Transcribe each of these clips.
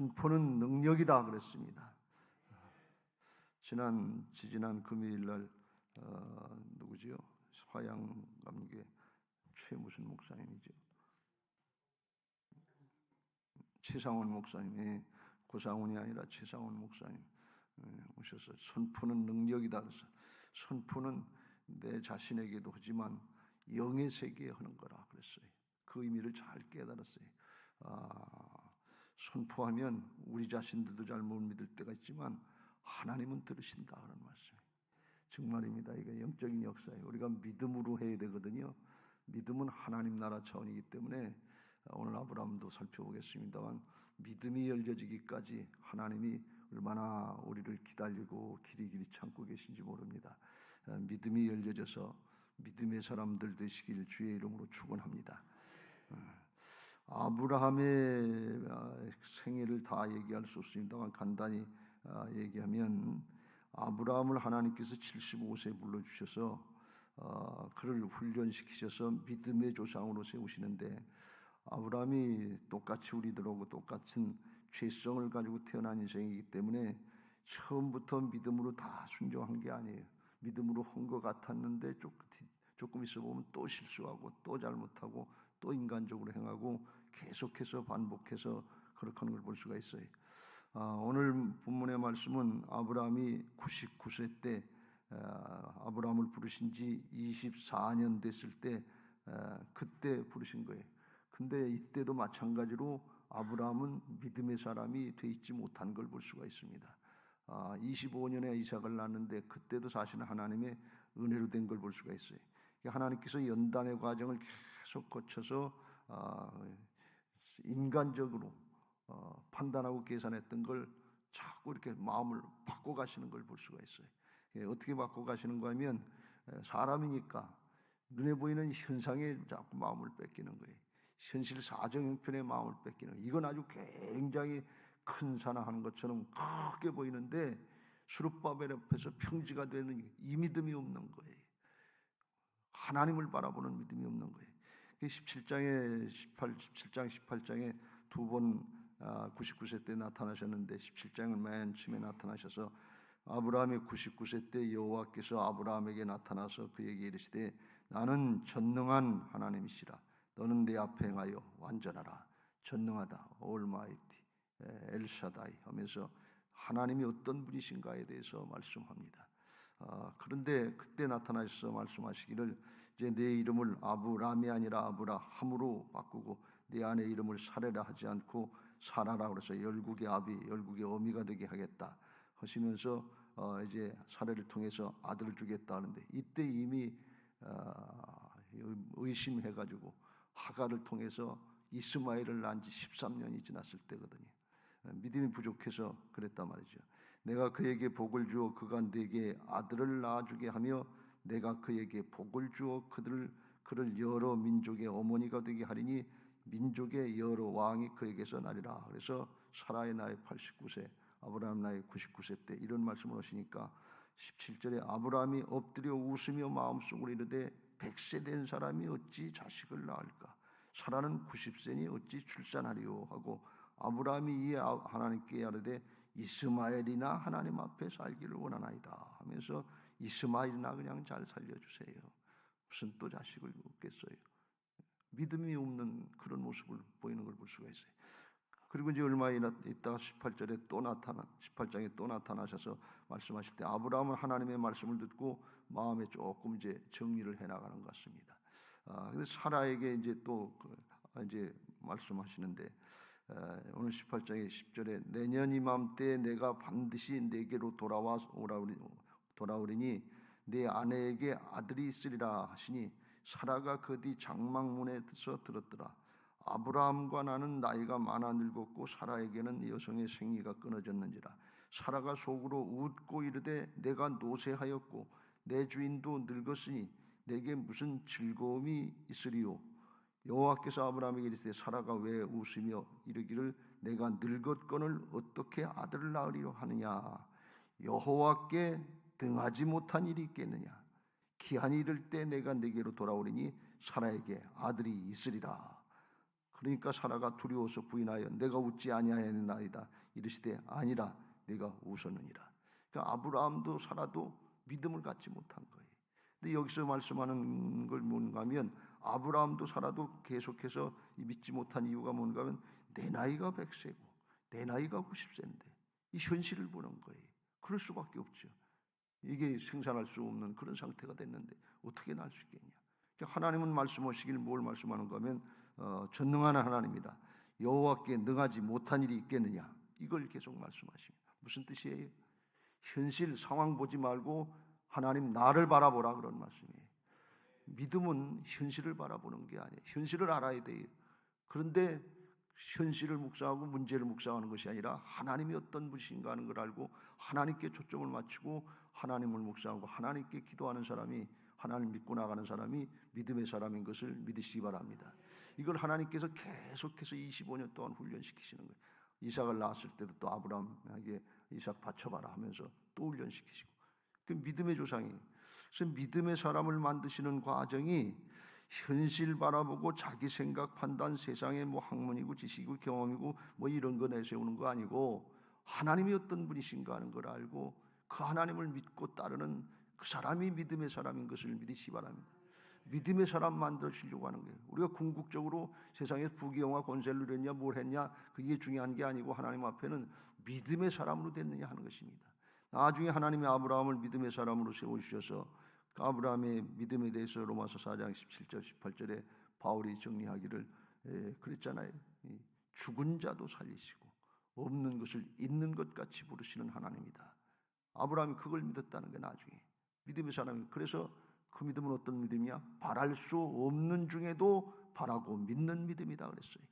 선포는 능력이다 그랬습니다. 지지난 금요일 날 누구지요? 화양감계 최무슨 목사님이죠. 최상원 목사님이 고상원이 아니라 최상원 목사님 오셔서 선포는 능력이다 그래서 선포는 내 자신에게도 하지만 영의 세계에 하는 거라 그랬어요. 그 의미를 잘 깨달았어요. 선포하면 우리 자신들도 잘 못 믿을 때가 있지만 하나님은 들으신다 그런 말씀이에요. 정말입니다. 이게 영적인 역사예요. 우리가 믿음으로 해야 되거든요. 믿음은 하나님 나라 차원이기 때문에 오늘 아브라함도 살펴보겠습니다만 믿음이 열려지기까지 하나님이 얼마나 우리를 기다리고 길이 참고 계신지 모릅니다. 믿음이 열려져서 믿음의 사람들 되시길 주의 이름으로 축원합니다. 아브라함의 생애를 다 얘기할 수 없습니다만 간단히 얘기하면 아브라함을 하나님께서 75세에 불러주셔서 그를 훈련시키셔서 믿음의 조상으로 세우시는데 아브라함이 똑같이 우리들하고 똑같은 죄성을 가지고 태어난 인생이기 때문에 처음부터 믿음으로 다 순종한 게 아니에요. 믿음으로 한 것 같았는데 조금 있어 보면 또 실수하고 또 잘못하고 또 인간적으로 행하고 계속해서 반복해서 그렇게 하는 걸 볼 수가 있어요. 오늘 본문의 말씀은 아브라함이 99세 때 아브라함을 부르신 지 24년 됐을 때 그때 부르신 거예요. 근데 이때도 마찬가지로 아브라함은 믿음의 사람이 돼 있지 못한 걸 볼 수가 있습니다. 25년에 이삭을 낳았는데 그때도 사실은 하나님의 은혜로 된 걸 볼 수가 있어요. 하나님께서 연단의 과정을 계속 거쳐서 인간적으로 판단하고 계산했던 걸 자꾸 이렇게 마음을 바꿔 가시는 걸 볼 수가 있어요. 어떻게 바꿔 가시는가 하면 사람이니까 눈에 보이는 현상에 자꾸 마음을 뺏기는 거예요. 현실 사정 형편에 마음을 뺏기는 거예요. 이건 아주 굉장히 큰 사나하는 것처럼 크게 보이는데 수룹바벨 앞에서 평지가 되는 이 믿음이 없는 거예요. 하나님을 바라보는 믿음이 없는 거예요. 17장 18장에 두 번 99세 때 나타나셨는데 17장은 맨 처음에 나타나셔서 아브라함이 99세 때 여호와께서 아브라함에게 나타나서 그에게 이르시되 나는 전능한 하나님이시라. 너는 내 앞에 행하여 완전하라. 전능하다. 올마이티 엘샤다이 하면서 하나님이 어떤 분이신가에 대해서 말씀합니다. 그런데 그때 나타나셔서 말씀하시기를 이제 내 이름을 아브람이 아니라 아브라함으로 바꾸고 내 아내 이름을 사레라 하지 않고 사라라 그래서 열국의 아비 열국의 어미가 되게 하겠다 하시면서 이제 사레를 통해서 아들을 주겠다 하는데 이때 이미 의심해가지고 하갈을 통해서 이스마엘을 낳은 지 13년이 지났을 때거든요. 믿음이 부족해서 그랬단 말이죠. 내가 그에게 복을 주어 그가 내게 아들을 낳아주게 하며 내가 그에게 복을 주어 그를 여러 민족의 어머니가 되게 하리니 민족의 여러 왕이 그에게서 나리라. 그래서 사라의 나이 89세 아브라함 나이 99세 때 이런 말씀을 하시니까 17절에 아브라함이 엎드려 웃으며 마음속으로 이르되 100세 된 사람이 어찌 자식을 낳을까? 사라는 90세니 어찌 출산하리요? 하고 아브라함이 이에 하나님께 이르되 이스마엘이나 하나님 앞에 살기를 원하나이다 하면서 이스마엘이나 그냥 잘 살려주세요. 무슨 또 자식을 얻겠어요? 믿음이 없는 그런 모습을 보이는 걸 볼 수가 있어요. 그리고 이제 얼마 있다가 18장에 또 나타나셔서 말씀하실 때 아브라함은 하나님의 말씀을 듣고 마음에 조금 이제 정리를 해나가는 것 같습니다. 그래서 사라에게 이제 또 이제 말씀하시는데 오늘 18장의 10절에 내년 이맘때 내가 반드시 내게로 돌아오리니 내 아내에게 아들이 있으리라 하시니 사라가 그 뒤 장막문에서 들었더라. 아브라함과 나는 나이가 많아 늙었고 사라에게는 여성의 생리가 끊어졌는지라. 사라가 속으로 웃고 이르되 내가 노쇠하였고 내 주인도 늙었으니 내게 무슨 즐거움이 있으리요. 여호와께서 아브라함에게 이르시되 사라가 왜 웃으며 이르기를 내가 늙었거늘 어떻게 아들을 낳으리요 하느냐. 여호와께 등하지 못한 일이 있겠느냐. 기한이 이를 때 내가 네게로 돌아오리니 사라에게 아들이 있으리라. 그러니까 사라가 두려워서 부인하여 내가 웃지 아니하였나이다 이르시되 아니라 내가 웃었느니라. 그러니까 아브라함도 사라도 믿음을 갖지 못한 거예요. 근데 여기서 말씀하는 걸 뭔가 하면 아브라함도 사라도 계속해서 믿지 못한 이유가 뭔가 하면 내 나이가 100세고 내 나이가 90세인데 이 현실을 보는 거예요. 그럴 수밖에 없죠. 이게 생산할 수 없는 그런 상태가 됐는데 어떻게 날 수 있겠냐. 그러니까 하나님은 말씀하시길 뭘 말씀하는가 하면 전능한 하나님이다. 여호와께 능하지 못한 일이 있겠느냐. 이걸 계속 말씀하십니다. 무슨 뜻이에요? 현실 상황 보지 말고 하나님 나를 바라보라 그런 말씀이에요. 믿음은 현실을 바라보는 게 아니에요. 현실을 알아야 돼요. 그런데 현실을 묵상하고 문제를 묵상하는 것이 아니라 하나님이 어떤 분이신가 하는 걸 알고 하나님께 초점을 맞추고 하나님을 묵상하고 하나님께 기도하는 사람이, 하나님 믿고 나가는 사람이 믿음의 사람인 것을 믿으시기 바랍니다. 이걸 하나님께서 계속해서 25년 동안 훈련시키시는 거예요. 이삭을 낳았을 때도 또 아브라함에게 이삭 바쳐봐라 하면서 또 훈련시키시고, 그 믿음의 조상이. 그래서 믿음의 사람을 만드시는 과정이 현실 바라보고 자기 생각 판단, 세상의 뭐 학문이고 지식이고 경험이고 뭐 이런 거 내세우는 거 아니고 하나님이 어떤 분이신가 하는 걸 알고 그 하나님을 믿고 따르는 그 사람이 믿음의 사람인 것을 믿으시기 바랍니다. 믿음의 사람 만드시려고 하는 거예요. 우리가 궁극적으로 세상에서 부귀영화 권세를 누렸냐 뭘 했냐 그게 중요한 게 아니고 하나님 앞에는 믿음의 사람으로 됐느냐 하는 것입니다. 나중에 하나님이 아브라함을 믿음의 사람으로 세우셔서 그 아브라함의 믿음에 대해서 로마서 4장 17절 18절에 바울이 정리하기를 그랬잖아요. 죽은 자도 살리시고 없는 것을 있는 것 같이 부르시는 하나님이다. 아브라함이 그걸 믿었다는 게 나중에 믿음의 사람이. 그래서 그 믿음은 어떤 믿음이야? 바랄 수 없는 중에도 바라고 믿는 믿음이다 그랬어요.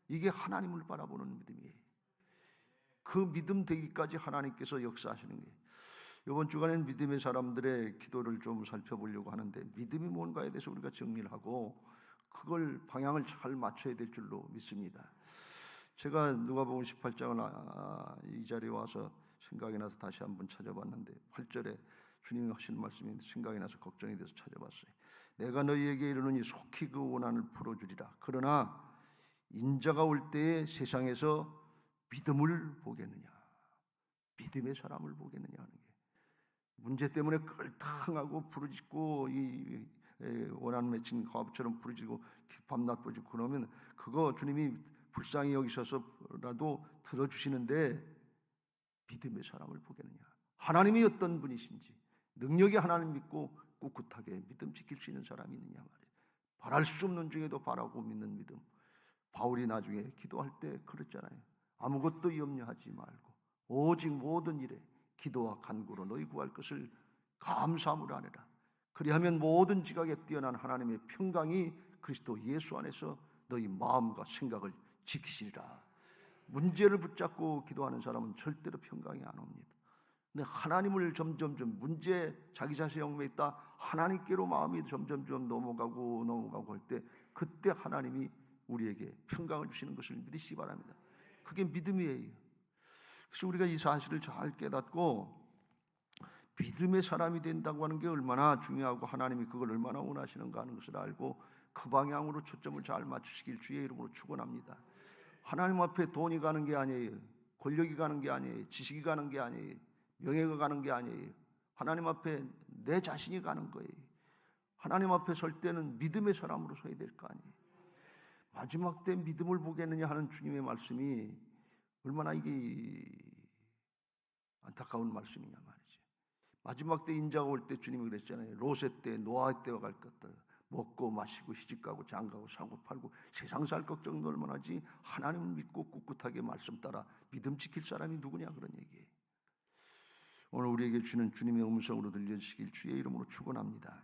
이게 하나님을 바라보는 믿음이에요. 그 믿음 되기까지 하나님께서 역사하시는 거예요. 이번 주간엔 믿음의 사람들의 기도를 좀 살펴보려고 하는데, 믿음이 뭔가에 대해서 우리가 정리를 하고 그걸 방향을 잘 맞춰야 될 줄로 믿습니다. 제가 누가복음 18장을 이 자리에 와서 생각이 나서 다시 한번 찾아봤는데 8절에 주님이 하신 말씀이 생각이 나서 걱정이 돼서 찾아봤어요. 내가 너희에게 이르노니 속히 그 원한을 풀어주리라. 그러나 인자가 올 때에 세상에서 믿음을 보겠느냐, 믿음의 사람을 보겠느냐 하는 게, 문제 때문에 끌탕하고 부르짖고 이 원한 맺힌 가업처럼 부르짖고 밤낮 부르짖고 그러면 그거 주님이 불쌍히 여기셔서라도 들어주시는데 믿음의 사람을 보겠느냐, 하나님이 어떤 분이신지 능력이 하나님 믿고 꿋꿋하게 믿음 지킬 수 있는 사람이 있느냐 말이에요. 바랄 수 없는 중에도 바라고 믿는 믿음. 바울이 나중에 기도할 때 그랬잖아요. 아무것도 염려하지 말고 오직 모든 일에 기도와 간구로 너희 구할 것을 감사함으로 하느라. 그리하면 모든 지각에 뛰어난 하나님의 평강이 그리스도 예수 안에서 너희 마음과 생각을 지키시리라. 문제를 붙잡고 기도하는 사람은 절대로 평강이 안 옵니다. 근데 하나님을 점점점 문제 자기 자신의 영매에 있다 하나님께로 마음이 점점점 넘어가고 할 때 그때 하나님이 우리에게 평강을 주시는 것을 믿으시기 바랍니다. 그게 믿음이에요. 그래서 우리가 이 사실을 잘 깨닫고 믿음의 사람이 된다고 하는 게 얼마나 중요하고 하나님이 그걸 얼마나 원하시는가 하는 것을 알고 그 방향으로 초점을 잘 맞추시길 주의 이름으로 축원합니다. 하나님 앞에 돈이 가는 게 아니에요. 권력이 가는 게 아니에요. 지식이 가는 게 아니에요. 명예가 가는 게 아니에요. 하나님 앞에 내 자신이 가는 거예요. 하나님 앞에 설 때는 믿음의 사람으로 서야 될 거 아니에요. 마지막 때 믿음을 보겠느냐 하는 주님의 말씀이 얼마나 이게 안타까운 말씀이냐 말이지. 마지막 때 인자가 올 때 주님이 그랬잖아요. 롯의 때 노아의 때와 갈 것 같다. 먹고 마시고 시집가고 장가고 사고 팔고 세상 살 걱정도 얼마나 하지. 하나님을 믿고 꿋꿋하게 말씀 따라 믿음 지킬 사람이 누구냐 그런 얘기예요. 오늘 우리에게 주는 주님의 음성으로 들려주시길 주의 이름으로 축원합니다.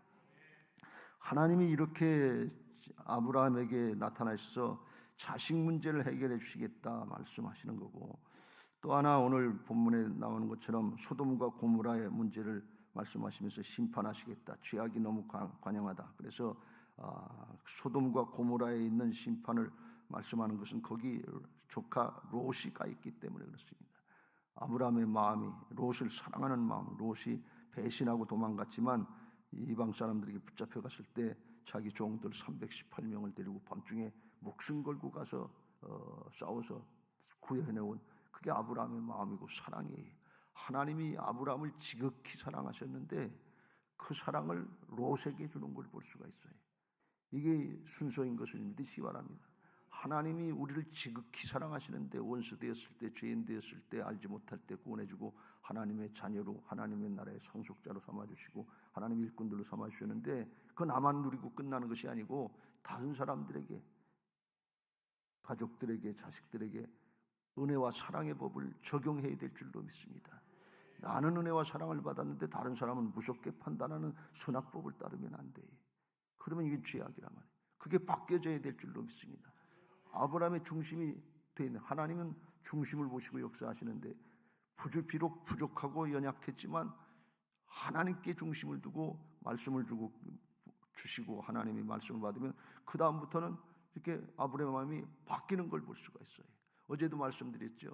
하나님이 이렇게 아브라함에게 나타나셔서 자식 문제를 해결해 주시겠다 말씀하시는 거고, 또 하나 오늘 본문에 나오는 것처럼 소돔과 고모라의 문제를 말씀하시면서 심판하시겠다. 죄악이 너무 관영하다. 그래서 소돔과 고모라에 있는 심판을 말씀하는 것은 거기 조카 롯이 가 있기 때문에 그렇습니다. 아브라함의 마음이, 롯을 사랑하는 마음, 롯이 배신하고 도망갔지만 이방 사람들에게 붙잡혀 갔을 때 자기 종들 318명을 데리고 밤중에 목숨 걸고 가서 싸워서 구해내온 그게 아브라함의 마음이고 사랑이에요. 하나님이 아브라함을 지극히 사랑하셨는데 그 사랑을 롯에게 주는 걸 볼 수가 있어요. 이게 순서인 것을 믿으시기 바랍니다. 하나님이 우리를 지극히 사랑하시는데 원수 되었을 때, 죄인 되었을 때, 알지 못할 때 구원해주고 하나님의 자녀로 하나님의 나라의 상속자로 삼아주시고 하나님의 일꾼들로 삼아주셨는데 그 나만 누리고 끝나는 것이 아니고 다른 사람들에게, 가족들에게, 자식들에게 은혜와 사랑의 법을 적용해야 될 줄로 믿습니다. 나는 은혜와 사랑을 받았는데 다른 사람은 무섭게 판단하는 선악법을 따르면 안 돼. 그러면 이게 죄악이란 말이에요. 그게 바뀌어져야 될 줄로 믿습니다. 아브라함의 중심이 된 하나님은 중심을 보시고 역사하시는데 비록 부족하고 연약했지만 하나님께 중심을 두고 말씀을 주시고 하나님이 말씀을 받으면 그 다음부터는 이렇게 아브라함의 마음이 바뀌는 걸 볼 수가 있어요. 어제도 말씀드렸죠.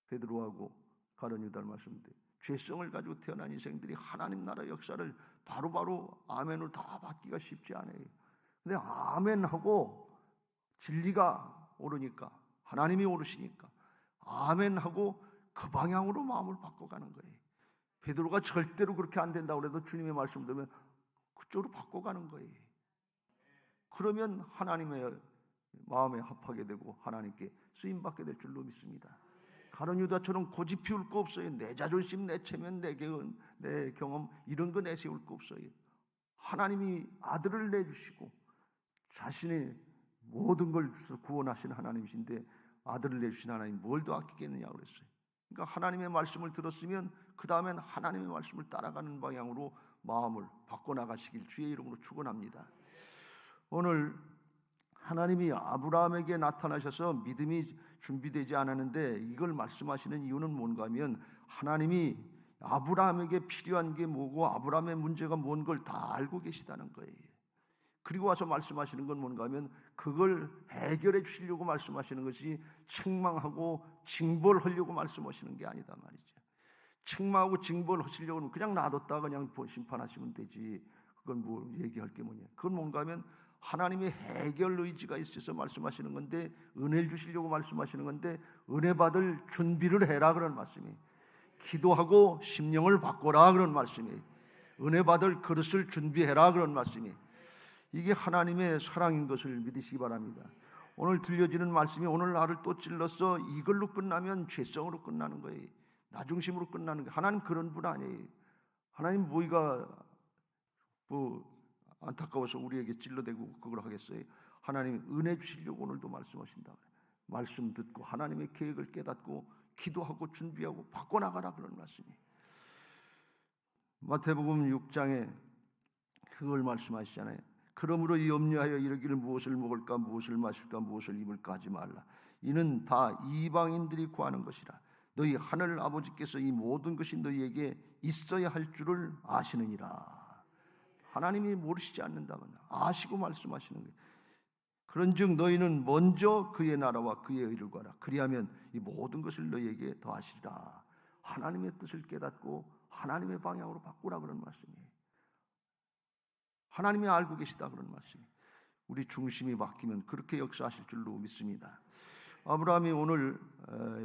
베드로하고 가룟 유다를 말씀드렸는데 죄성을 가지고 태어난 인생들이 하나님 나라 역사를 바로바로 아멘으로 다 받기가 쉽지 않아요. 근데 아멘하고 진리가 오르니까 하나님이 오르시니까 아멘하고 그 방향으로 마음을 바꿔가는 거예요. 베드로가 절대로 그렇게 안 된다고 해도 주님의 말씀 들으면 그쪽으로 바꿔가는 거예요. 그러면 하나님의 마음에 합하게 되고 하나님께 쓰임받게 될 줄로 믿습니다. 가룟 유다처럼 고집 피울 거 없어요. 내 자존심, 내 체면, 내 경험 이런 거 내세울 거 없어요. 하나님이 아들을 내주시고 자신의 모든 걸 주셔서 구원하신 하나님이신데 아들을 내주신 하나님 뭘 더 아끼겠느냐고 그랬어요. 그러니까 하나님의 말씀을 들었으면 그 다음엔 하나님의 말씀을 따라가는 방향으로 마음을 바꿔나가시길 주의 이름으로 축원합니다. 오늘 하나님이 아브라함에게 나타나셔서 믿음이 준비되지 않았는데 이걸 말씀하시는 이유는 뭔가 하면 하나님이 아브라함에게 필요한 게 뭐고 아브라함의 문제가 뭔 걸 다 알고 계시다는 거예요. 그리고 와서 말씀하시는 건 뭔가 하면 그걸 해결해 주시려고 말씀하시는 것이 책망하고 징벌하려고 말씀하시는 게 아니다 말이죠. 책망하고 징벌하시려고 하면 그냥 놔뒀다 그냥 심판하시면 되지. 그건 뭐 얘기할 게 뭐냐. 그건 뭔가 하면 하나님의 해결 의지가 있어서 말씀하시는 건데 은혜를 주시려고 말씀하시는 건데 은혜 받을 준비를 해라 그런 말씀이에요. 기도하고 심령을 바꿔라 그런 말씀이에요. 은혜 받을 그릇을 준비해라 그런 말씀이에요. 이게 하나님의 사랑인 것을 믿으시기 바랍니다. 오늘 들려지는 말씀이 오늘 나를 또 찔렀어 이걸로 끝나면 죄성으로 끝나는 거예요. 나 중심으로 끝나는 거예요. 하나님 그런 분 아니에요. 하나님 뭐가 안타까워서 우리에게 찔러대고 그걸 하겠어요. 하나님 은혜 주시려고 오늘도 말씀하신다. 말씀 듣고 하나님의 계획을 깨닫고 기도하고 준비하고 바꿔나가라 그런 말씀이에요. 마태복음 6장에 그걸 말씀하시잖아요. 그러므로 염려하여 이르기를 무엇을 먹을까 무엇을 마실까 무엇을 입을까 하지 말라. 이는 다 이방인들이 구하는 것이라. 너희 하늘 아버지께서 이 모든 것이 너희에게 있어야 할 줄을 아시느니라. 하나님이 모르시지 않는다면 아시고 말씀하시는 거예요. 그런즉 너희는 먼저 그의 나라와 그의 의를 구하라. 그리하면 이 모든 것을 너희에게 더하시리라. 하나님의 뜻을 깨닫고 하나님의 방향으로 바꾸라 그런 말씀이에요. 하나님이 알고 계시다 그런 말씀이에요. 우리 중심이 바뀌면 그렇게 역사하실 줄로 믿습니다. 아브라함이 오늘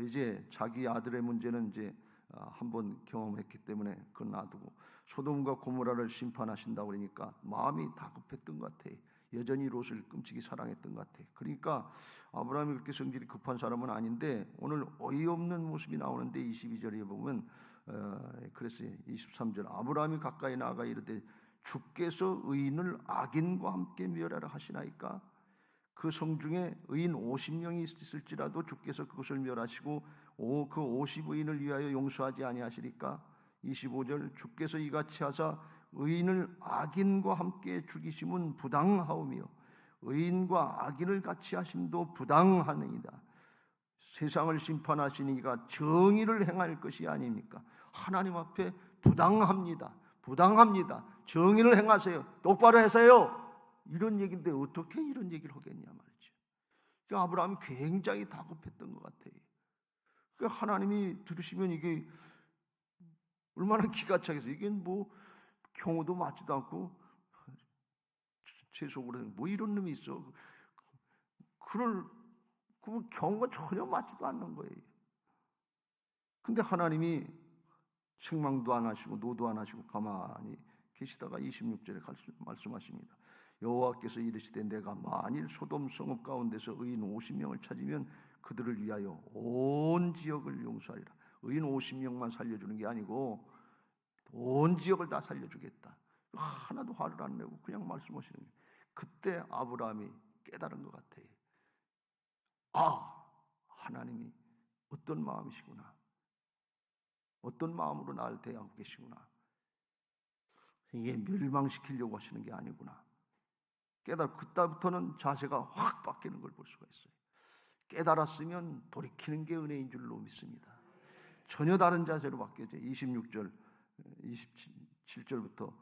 이제 자기 아들의 문제는 이제 한번 경험했기 때문에 그건 놔두고 소돔과 고모라를 심판하신다고 그러니까 마음이 다급했던 것 같아요. 여전히 롯을 끔찍이 사랑했던 것 같아요. 그러니까 아브라함이 그렇게 성질이 급한 사람은 아닌데 오늘 어이없는 모습이 나오는데 22절에 보면 그랬어요. 23절 아브라함이 가까이 나아가 이르되 주께서 의인을 악인과 함께 멸하라 하시나이까. 그 성중에 의인 50명이 있을지라도 주께서 그것을 멸하시고 그 50의인을 위하여 용서하지 아니하시리까. 25절 주께서 이같이 하사 의인을 악인과 함께 죽이심은 부당하오며 의인과 악인을 같이 하심도 부당하니이다. 세상을 심판하시니 이가 정의를 행할 것이 아닙니까? 하나님 앞에 부당합니다. 부당합니다. 정의를 행하세요. 똑바로 하세요. 이런 얘기인데 어떻게 이런 얘기를 하겠냐 말이죠. 그러니까 아브라함이 굉장히 다급했던 것 같아요. 그러니까 하나님이 들으시면 이게 얼마나 기가 차겠어요. 이게 뭐 경우도 맞지도 않고 제 속으로 뭐 이런 놈이 있어. 그 경우가 전혀 맞지도 않는 거예요. 근데 하나님이 책망도 안 하시고 노도 안 하시고 가만히 계시다가 26절에 말씀하십니다. 여호와께서 이르시되 내가 만일 소돔 성읍 가운데서 의인 50명을 찾으면 그들을 위하여 온 지역을 용서하리라. 의인 50명만 살려주는 게 아니고 온 지역을 다 살려주겠다. 하나도 화를 안 내고 그냥 말씀하시는 거예요. 그때 아브라함이 깨달은 것 같아요. 하나님이 어떤 마음이시구나. 어떤 마음으로 나를 대하고 계시구나. 이게 멸망시키려고 하시는 게 아니구나. 그때부터는 자세가 확 바뀌는 걸 볼 수가 있어요. 깨달았으면 돌이키는 게 은혜인 줄로 믿습니다. 전혀 다른 자세로 바뀌어져요. 26절, 27절부터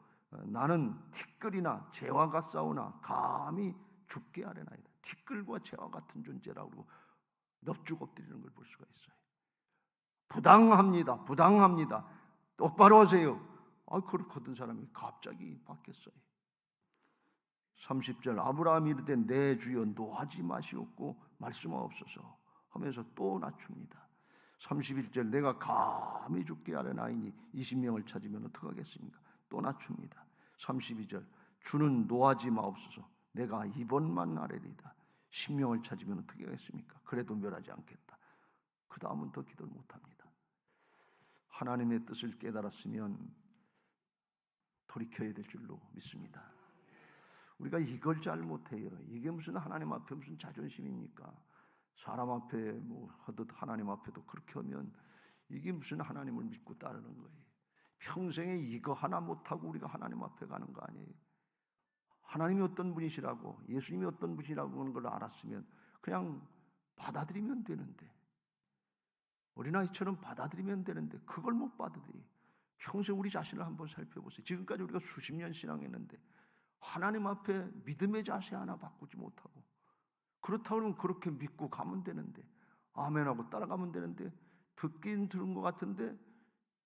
나는 티끌이나 재와 같사오나 감히 죽게 하려나이다. 티끌과 재와 같은 존재라고 그러고 넙죽 엎드리는 걸 볼 수가 있어요. 부당합니다. 똑바로 하세요. 그렇거든 사람이 갑자기 바뀌었어요. 30절 아브라함이 이르되 내 주여 노하지 마시옵고 말씀하옵소서 하면서 또 낮춥니다. 31절 내가 감히 죽게 하려나이니 20명을 찾으면 어떡하겠습니까? 또 낮춥니다. 32절 주는 노하지 마옵소서 내가 이번만 아뢰리다. 10명을 찾으면 어떻게 하겠습니까? 그래도 멸하지 않겠다. 그 다음은 더 기도를 못합니다. 하나님의 뜻을 깨달았으면 돌이켜야 될 줄로 믿습니다. 우리가 이걸 잘 못해요. 이게 무슨 하나님 앞에 무슨 자존심입니까? 사람 앞에 하듯 하나님 앞에도 그렇게 하면 이게 무슨 하나님을 믿고 따르는 거예요. 평생에 이거 하나 못하고 우리가 하나님 앞에 가는 거 아니에요. 하나님이 어떤 분이시라고 예수님이 어떤 분이시라고 하는 걸 알았으면 그냥 받아들이면 되는데 어린아이처럼 받아들이면 되는데 그걸 못 받아들여요. 평생 우리 자신을 한번 살펴보세요. 지금까지 우리가 수십 년 신앙했는데 하나님 앞에 믿음의 자세 하나 바꾸지 못하고 그렇다면 그렇게 믿고 가면 되는데 아멘하고 따라가면 되는데 듣긴 들은 것 같은데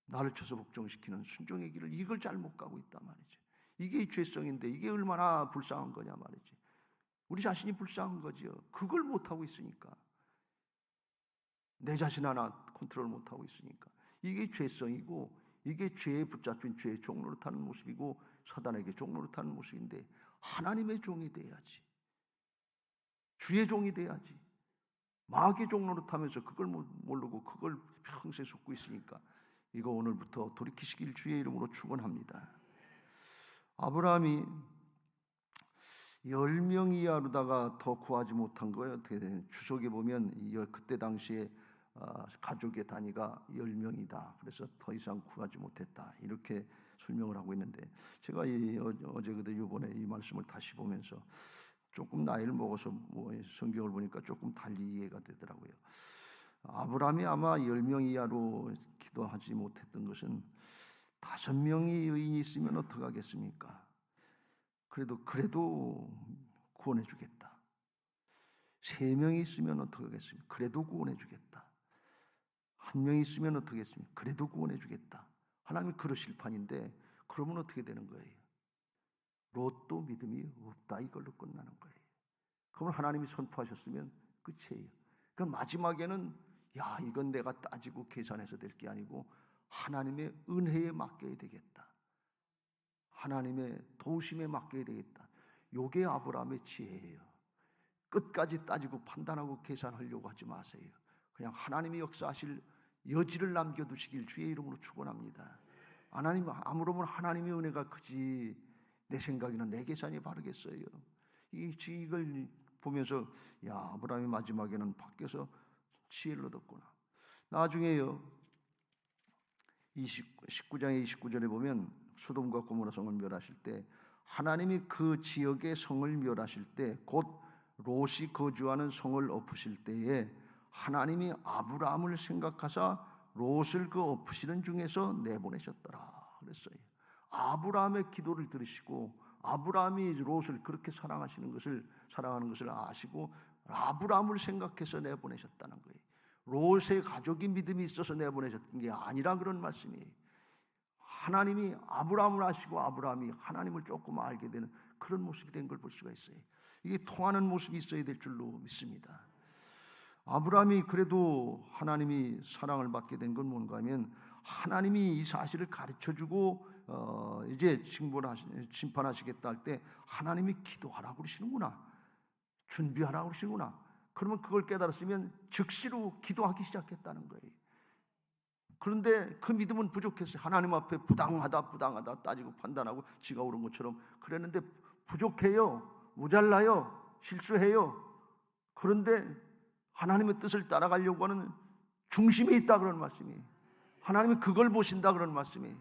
나를 쳐서 복종시키는 순종의 길을 이걸 잘 못 가고 있단 말이죠. 이게 죄성인데 이게 얼마나 불쌍한 거냐 말이지. 우리 자신이 불쌍한 거지요. 그걸 못하고 있으니까 내 자신 하나 컨트롤 못하고 있으니까 이게 죄성이고 이게 죄에 붙잡힌 죄의 종노릇하는 모습이고 사단에게 종노릇하는 모습인데 하나님의 종이 돼야지. 주의 종이 돼야지. 마귀의 종노릇하면서 그걸 모르고 그걸 평생 속고 있으니까 이거 오늘부터 돌이키시길 주의 이름으로 축원합니다. 아브라함이 10명 이하로다가 더 구하지 못한 거예요. 어떻게 되냐? 주석에 보면 그때 당시에 가족의 단위가 10명이다. 그래서 더 이상 구하지 못했다. 이렇게 설명을 하고 있는데 제가 어제 그때 이번에 이 말씀을 다시 보면서 조금 나이를 먹어서 성경을 보니까 조금 달리 이해가 되더라고요. 아브라함이 아마 10명 이하로 기도하지 못했던 것은 5명이 의인이 있으면 어떡하겠습니까? 그래도 구원해 주겠다. 3명이 있으면 어떡하겠습니까? 그래도 구원해 주겠다. 1명이 있으면 어떡하겠습니까? 그래도 구원해 주겠다. 하나님이 그러실 판인데 그러면 어떻게 되는 거예요? 롯도 믿음이 없다 이걸로 끝나는 거예요. 그러면 하나님이 선포하셨으면 끝이에요. 그럼 마지막에는 이건 내가 따지고 계산해서 될 게 아니고 하나님의 은혜에 맡겨야 되겠다. 하나님의 도우심에 맡겨야 되겠다. 요게 아브라함의 지혜예요. 끝까지 따지고 판단하고 계산하려고 하지 마세요. 그냥 하나님이 역사하실 여지를 남겨두시길 주의 이름으로 축원합니다. 하나님 아무로면 하나님의 은혜가 크지 내 생각에는 내 계산이 바르겠어요. 이걸 보면서 아브라함이 마지막에는 밖에서 지혜를 얻었구나. 나중에요 19장의 29절에 보면 소돔과 고모라 성을 멸하실 때 하나님이 그 지역의 성을 멸하실 때 곧 롯이 거주하는 성을 엎으실 때에 하나님이 아브라함을 생각하사 롯을 그 엎으시는 중에서 내보내셨더라 그랬어요. 아브라함의 기도를 들으시고 아브라함이 롯을 그렇게 사랑하는 것을 아시고 아브라함을 생각해서 내보내셨다는 거예요. 롯의 가족이 믿음이 있어서 내보내셨던 게 아니라 그런 말씀이에요. 하나님이 아브라함을 아시고 아브라함이 하나님을 조금 알게 되는 그런 모습이 된 걸 볼 수가 있어요. 이게 통하는 모습이 있어야 될 줄로 믿습니다. 아브라함이 그래도 하나님이 사랑을 받게 된 건 뭔가 하면 하나님이 이 사실을 가르쳐주고 이제 심판하시겠다 할 때 하나님이 기도하라고 그러시는구나, 준비하라고 그러시는구나. 그러면 그걸 깨달았으면 즉시로 기도하기 시작했다는 거예요. 그런데 그 믿음은 부족했어요. 하나님 앞에 부당하다 따지고 판단하고 지가 옳은 것처럼 그랬는데 부족해요, 모자라요, 실수해요. 그런데 하나님의 뜻을 따라가려고 하는 중심에 있다 그런 말씀이, 하나님이 그걸 보신다 그런 말씀이,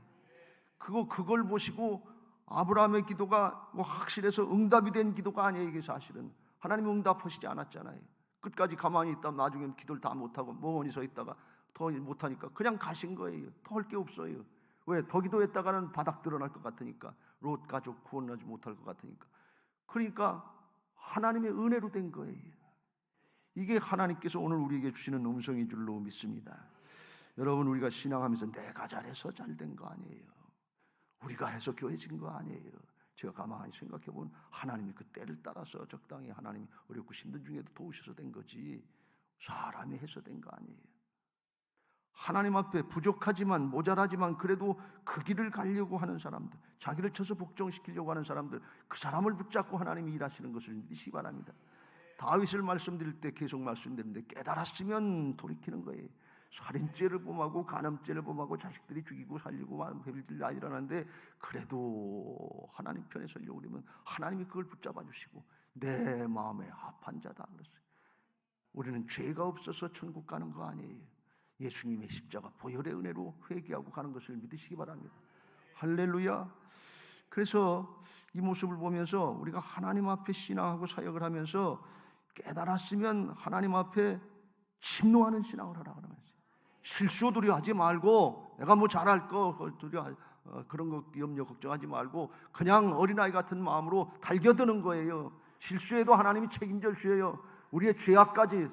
그걸 보시고 아브라함의 기도가 뭐 확실해서 응답이 된 기도가 아니에요. 이게 사실은 하나님이 응답하시지 않았잖아요. 끝까지 가만히 있다면 나중에 기도를 다 못하고 멍하니 서 있다가 더 못하니까 그냥 가신 거예요. 더 할 게 없어요. 왜? 더 기도했다가는 바닥 드러날 것 같으니까, 롯 가족 구원하지 못할 것 같으니까. 그러니까 하나님의 은혜로 된 거예요. 이게 하나님께서 오늘 우리에게 주시는 음성인 줄로 믿습니다. 여러분, 우리가 신앙하면서 내가 잘해서 잘된 거 아니에요. 우리가 해서 교회진 거 아니에요. 제가 가만히 생각해 보면 하나님이 그 때를 따라서 적당히 하나님이 어렵고 힘든 중에도 도우셔서 된 거지 사람이 해서 된 거 아니에요. 하나님 앞에 부족하지만 모자라지만 그래도 그 길을 가려고 하는 사람들, 자기를 쳐서 복종시키려고 하는 사람들, 그 사람을 붙잡고 하나님이 일하시는 것을 믿으시기 바랍니다. 다윗을 말씀드릴 때 계속 말씀드리는데 깨달았으면 돌이키는 거예요. 살인죄를 범하고 간음죄를 범하고 자식들이 죽이고 살리고 별일 다 일어나는데 그래도 하나님 편에 서려고 그러면 하나님이 그걸 붙잡아 주시고 내 마음에 합한 자다 그랬어요. 우리는 죄가 없어서 천국 가는 거 아니에요. 예수님의 십자가 보혈의 은혜로 회개하고 가는 것을 믿으시기 바랍니다. 할렐루야. 그래서 이 모습을 보면서 우리가 하나님 앞에 신앙하고 사역을 하면서 깨달았으면 하나님 앞에 침노하는 신앙을 하라 그러면서 실수 두려워하지 말고 내가 뭐 잘할 거 두려워 그런 거 염려 걱정하지 말고 그냥 어린아이 같은 마음으로 달겨드는 거예요. 실수해도 하나님이 책임져 주셔요. 우리의 죄악까지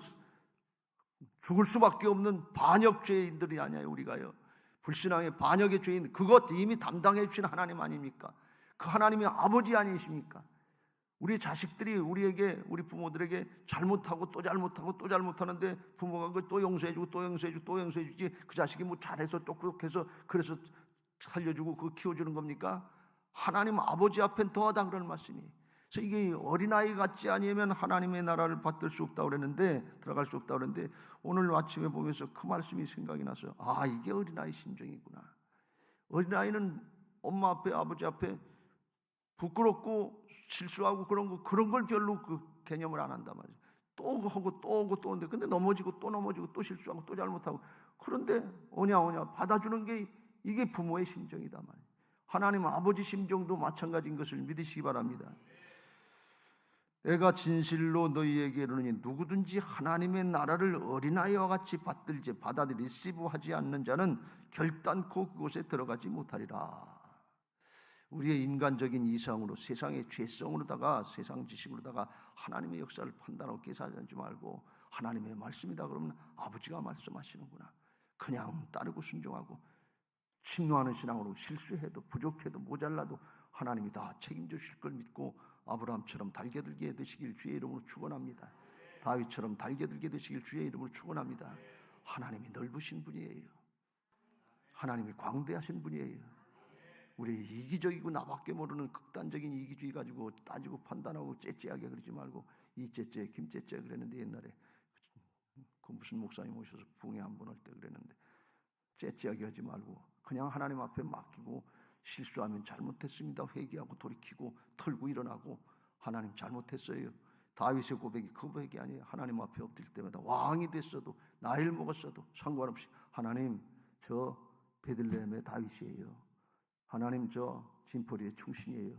죽을 수밖에 없는 반역죄인들이 아니에요. 우리가요, 불신앙의 반역의 죄인, 그것 이미 담당해 주신 하나님 아닙니까? 그 하나님이 아버지 아니십니까? 우리 자식들이 우리에게, 우리 부모들에게 잘못하고 또 잘못하고 또 잘못하는데 부모가 그걸 또 용서해주고 또 용서해주고 또 용서해주지 그 자식이 뭐 잘해서 똑똑해서 그래서 살려주고 그거 키워주는 겁니까? 하나님 아버지 앞엔 더하다 그런 말씀이. 그래서 이게 어린아이 같지 아니면 하나님의 나라를 받들 수 없다고 그랬는데, 들어갈 수 없다고 그랬는데 오늘 아침에 보면서 그 말씀이 생각이 나서 아, 이게 어린아이 심정이구나. 어린아이는 엄마 앞에 아버지 앞에 부끄럽고 실수하고 그런 걸 별로 그 개념을 안 한단 말이에요. 또 하고 또 오고 또 오는데 근데 넘어지고 또 넘어지고 또 실수하고 또 잘못하고 그런데 오냐 받아주는 게 이게 부모의 심정이다 말이에요. 하나님 아버지 심정도 마찬가지인 것을 믿으시기 바랍니다. 내가 진실로 너희에게 이르노니 누구든지 하나님의 나라를 어린아이와 같이 받아들이 리시브하지 않는 자는 결단코 그곳에 들어가지 못하리라. 우리의 인간적인 이성으로 세상의 죄성으로다가 세상 지식으로다가 하나님의 역사를 판단하고 계산하지 말고 하나님의 말씀이다 그러면 아버지가 말씀하시는구나, 그냥 따르고 순종하고 침노하는 신앙으로 실수해도 부족해도 모자라도 하나님이 다 책임져 주실 걸 믿고 아브라함처럼 달겨들게 되시길 주의 이름으로 축원합니다. 다윗처럼 달겨들게 되시길 주의 이름으로 축원합니다. 하나님이 넓으신 분이에요. 하나님이 광대하신 분이에요. 우리 이기적이고 나밖에 모르는 극단적인 이기주의 가지고 따지고 판단하고 째째하게 그러지 말고 이째째 김째째 그랬는데 옛날에 그 무슨 목사님 오셔서 붕에 한 번 할 때 그랬는데 째째하게 하지 말고 그냥 하나님 앞에 맡기고 실수하면 잘못했습니다 회개하고 돌이키고 털고 일어나고 하나님 잘못했어요. 다윗의 고백이 그 고백이 아니에요. 하나님 앞에 엎드릴 때마다 왕이 됐어도 나이를 먹었어도 상관없이 하나님 저 베들레헴의 다윗이에요. 하나님 저 진포리의 충신이에요.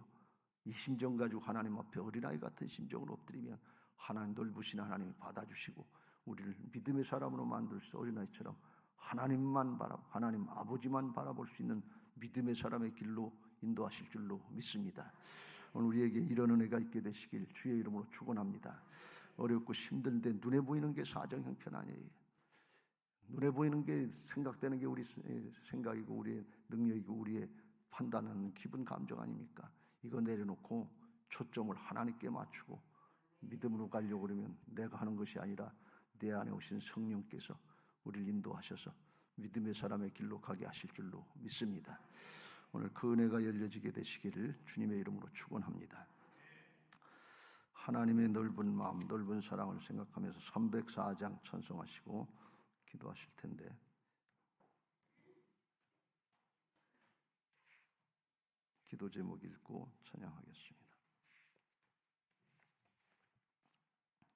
이 심정 가지고 하나님 앞에 어린아이 같은 심정으로 엎드리면 하나님 넓으신 하나님이 받아주시고 우리를 믿음의 사람으로 만들 수 어린아이처럼 하나님만 하나님 아버지만 바라볼 수 있는 믿음의 사람의 길로 인도하실 줄로 믿습니다. 오늘 우리에게 이런 은혜가 있게 되시길 주의 이름으로 축원합니다. 어렵고 힘든데 눈에 보이는 게 사정 형편 아니에요. 눈에 보이는 게 생각되는 게 우리 생각이고 우리의 능력이고 우리의 판단하는 기분 감정 아닙니까? 이거 내려놓고 초점을 하나님께 맞추고 믿음으로 가려고 그러면 내가 하는 것이 아니라 내 안에 오신 성령께서 우리를 인도하셔서 믿음의 사람의 길로 가게 하실 줄로 믿습니다. 오늘 그 은혜가 열려지게 되시기를 주님의 이름으로 축원합니다. 하나님의 넓은 마음, 넓은 사랑을 생각하면서 304장 찬송하시고 기도하실 텐데 기도 제목 읽고 찬양하겠습니다.